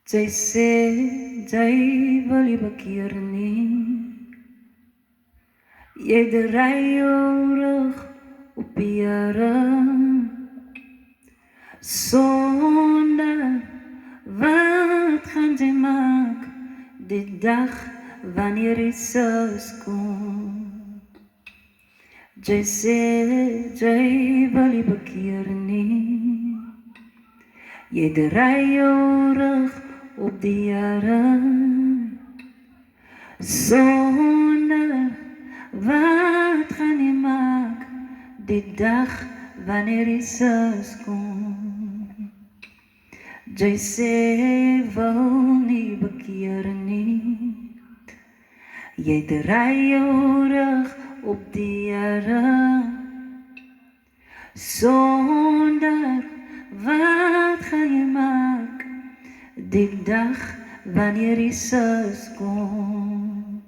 Jy sê, jy wil nie bekeer nie. Jy draai jou rug op die Here. Sonder wat gaan jy maak die dag wanneer Jesus kom? Jy sê, jy wil nie bekeer nie. Jy draai jou rug op die Here. Sonder wat gaan jy maak die dag wanneer Jesus kom? Jy sê, wil nie bekeer nie. Jy draai jou rug op die Here. Sonder wat gaan jy maak die dag wanneer Jesus kom?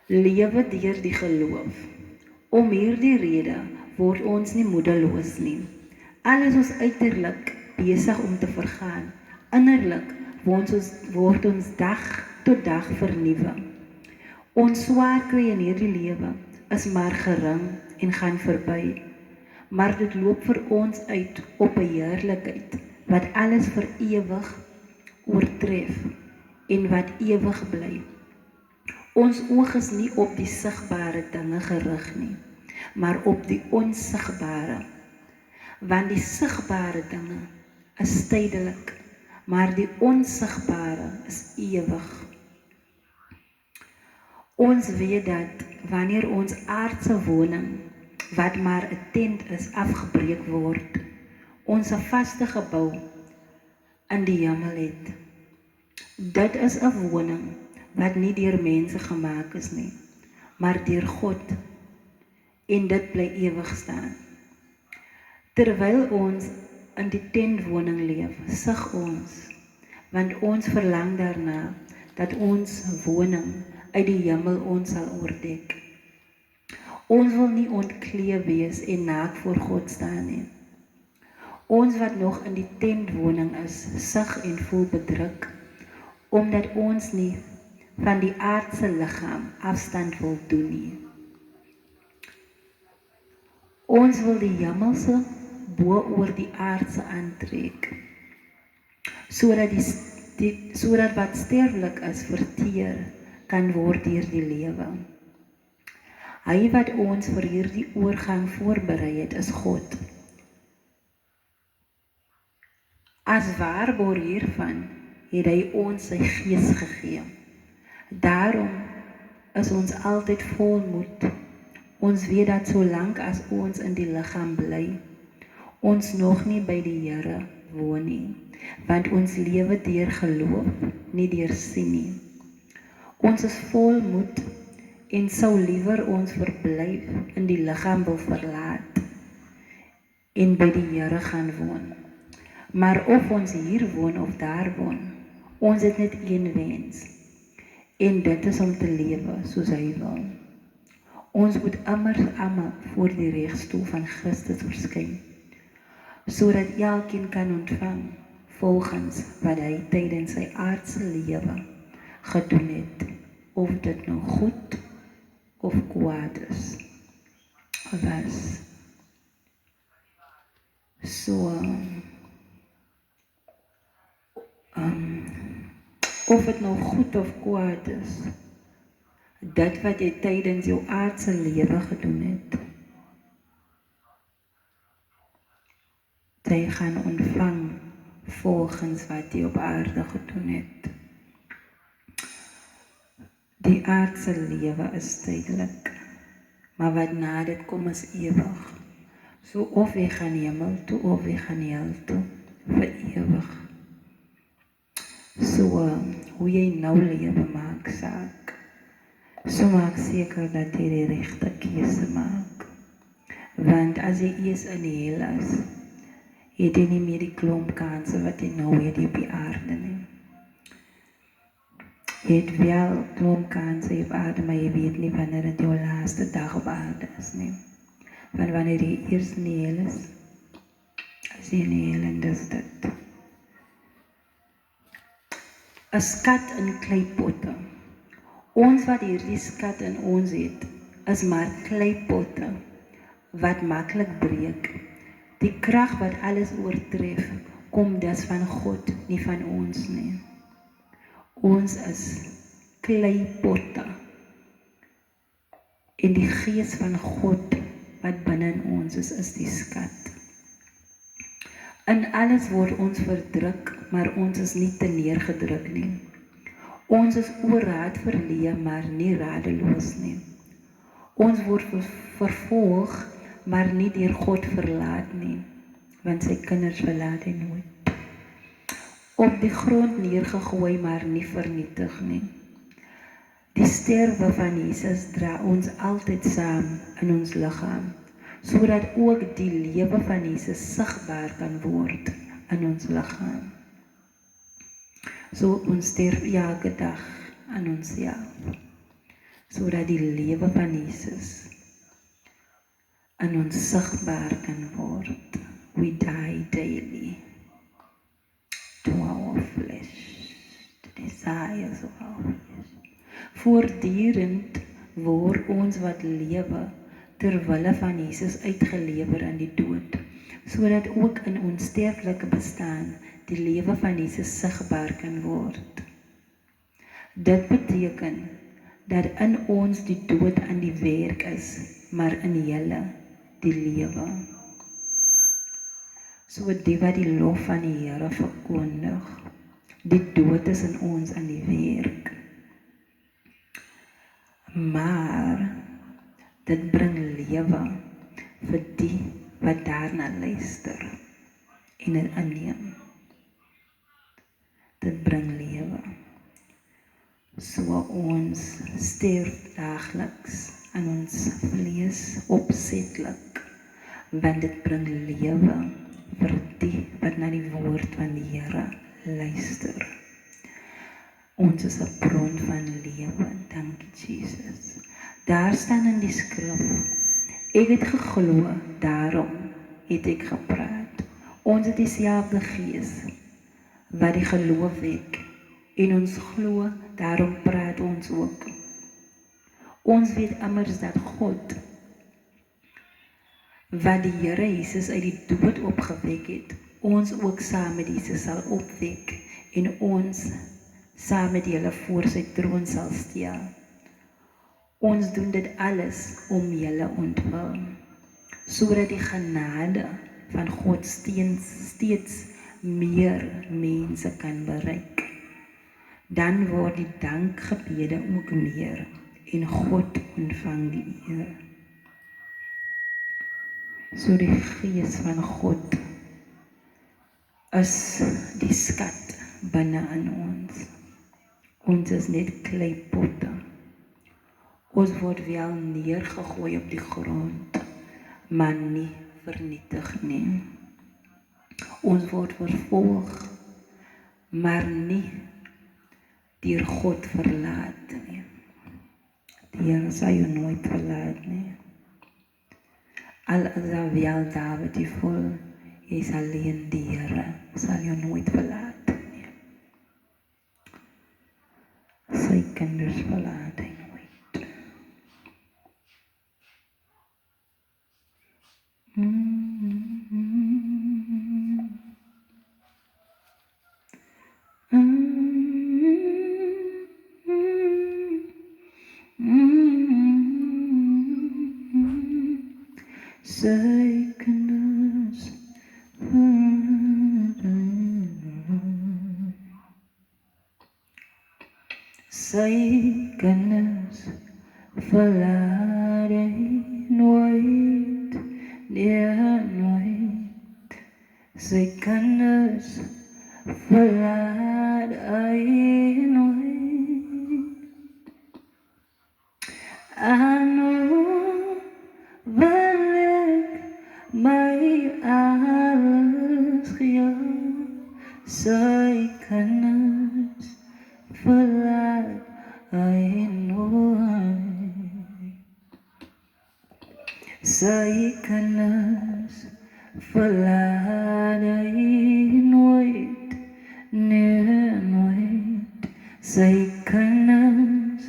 Lewe deur die geloof. Om hierdie rede word ons nie moedeloos nie. Al is ons uiterlik besig om te vergaan, innerlik word ons dag tot dag vernuwe. Ons swaar kry in hierdie lewe is maar gering en gaan verby, maar dit loop vir ons uit op 'n heerlikheid wat alles vir ewig oortref en wat ewig bly. Ons oog is nie op die sigbare dinge gerig nie, maar op die onsigbare. Want die sigbare dinge is tydelik, maar die onsigbare is ewig. Ons weet dat wanneer ons aardse woning, wat maar 'n tent is, afgebreek word, ons 'n vaste gebou in die hemel het. Dit is 'n woning wat nie deur mense gemaak is nie, maar deur God, en dit bly ewig staan. Terwyl ons in die tentwoning leef, sug ons, want ons verlang daarna dat ons woning uit die hemel ons sal oordek. Ons wil nie ontkleed wees en naak voor God staan nie. Ons wat nog in die tentwoning is, sug en voel bedruk, omdat ons nie van die aardse liggaam afstand wil doen nie. Ons wil die hemelse bo oor die aardse aantrek, sodat wat sterflik is verteer kan word deur die lewe. Hy wat ons vir hierdie oorgang voorberei het, is God. As waarborg hiervan het hy ons sy gees gegee. Daarom is ons altyd vol moed. Ons weet dat solank as ons in die liggaam bly, ons nog nie by die Here woon nie, want ons lewe deur geloof, nie deur sien nie. Ons is vol moed en sou liewer ons verblyf in die liggaam wil verlaat en by die Here gaan woon. Maar of ons hier woon of daar woon, ons het net een wens, en dit is om te lewe soos hy wil. Ons moet immers almal voor die regstoel van Christus verskyn, sodat elkeen kan ontvang volgens wat hy tydens sy aardse lewe gedoen het, of dit nou goed of kwaad is. Of dit nou goed of kwaad is, dit wat jy tydens jou aardse lewe gedoen het, jy gaan ontvang volgens wat jy op aarde gedoen het. Die aardse lewe is tydelik, maar wat na dit kom is ewig. So of jy gaan hemel toe, of jy gaan hel toe, vir ewig. So, hoe jy nou lewe maak saak. So maak seker dat jy die regte keuse maak. Want as jy eers in die hel is, het jy nie meer die klomp kanse wat jy nou het op die aarde nie. Jy het wel klomp kanse op aarde, maar jy weet nie wanneer dit jou laaste dag op aarde is nie. Want wanneer jy eers in die hel is, as jy in die hel en dis dit. 'n skat in kleipotte. Ons wat hierdie skat in ons het, is maar kleipotte wat maklik breek. Die krag wat alles oortref, kom dus van God, nie van ons nie. Ons is kleipotte. En die gees van God wat binne in ons is die skat. In alles word ons verdruk, maar ons is nie te neergedruk nie. Ons is oor raad verleë, maar nie radeloos nie. Ons word vervolg, maar nie deur God verlaat nie, want sy kinders verlaat hy nooit. Op die grond neergegooi, maar nie vernietig nie. Die sterwe van Jesus dra ons altyd saam in ons liggaam, sodat ook die lewe van Jesus sigbaar kan word in ons liggaam. So ons sterf elke dag aan onsself, sodat die lewe van Jesus in ons sigbaar kan word. We die daily to our flesh, the desires of our flesh. Voortdurend word ons wat lewe terwille van Jesus uitgelewer in die dood, sodat ook in ons sterflike bestaan die lewe van Jesus sigbaar kan word. Dit beteken dat in ons die dood aan die werk is, maar in julle die lewe. So die wat die lof van die Here verkondig, die dood is in ons aan die werk. Maar dit bring lewe vir die wat daarna luister en dit aanneem. Dit bring lewe. So ons sterf daagliks aan ons vlees opsetlik, want dit bring lewe vir die wat na die woord van die Here luister. Ons is 'n bron van lewe, dankie Jesus. Daar staan in die skrif, ek het geglo, daarom het ek gepraat. Ons het dieselfde gees wat die geloof wek, en ons glo, daarom praat ons ook. Ons weet immers dat God, wat die Here Jesus uit die dood opgewek het, ons ook saam met Jesus sal opwek, en ons saam met julle voor sy troon sal stel. Ons doen dit alles om julle ontwil, sodat die genade van God steeds meer mense kan bereik. Dan word die dankgebede ook meer, en God ontvang die eer. So die gees van God is die skat binne in ons. Ons is net kleipotte. Ons word wel neergegooi op die grond, maar nie vernietig nie. Ons word vervolg, maar nie deur God verlaat nie. Die Here sal jou nooit verlaat nie. Al is daar wel Dawid die vol, jy is alleen, die Here sal jou nooit verlaat nie. Sy kinders verlaat hy nooit. Sy kinders verlaat hy nooit, nee nooit. Sy kinders verlaat hy nooit. Wil ek my alles gee, sy kinders verlaat hy nooit. Sy kinders verlaat hy nooit, nee nooit. sy kinders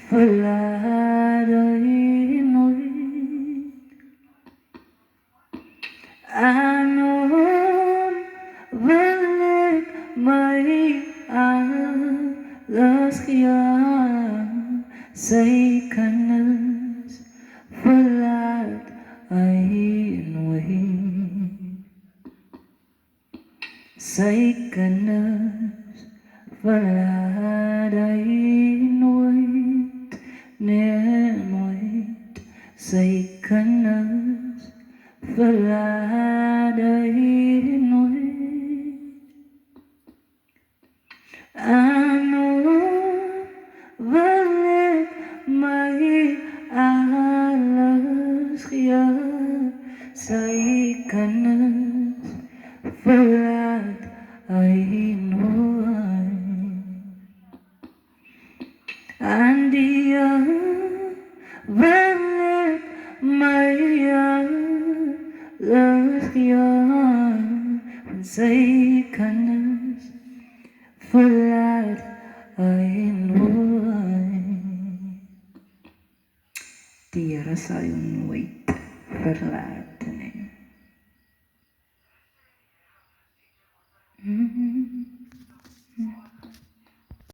verlaat hy nooit. Aan hom wil ek my alles gee, sy kinders verlaat hy nooit. Sy kinders verlaat hy nooit, nee nooit. Sy kinders verlaat hy nooit. Aan hom wil ek my alles gee, sy kinders verlaat hy nooit. Aan die wil ek my alles gee, want sy kinders verlaat hy nooit. Die Here sal jou nooit verlaat.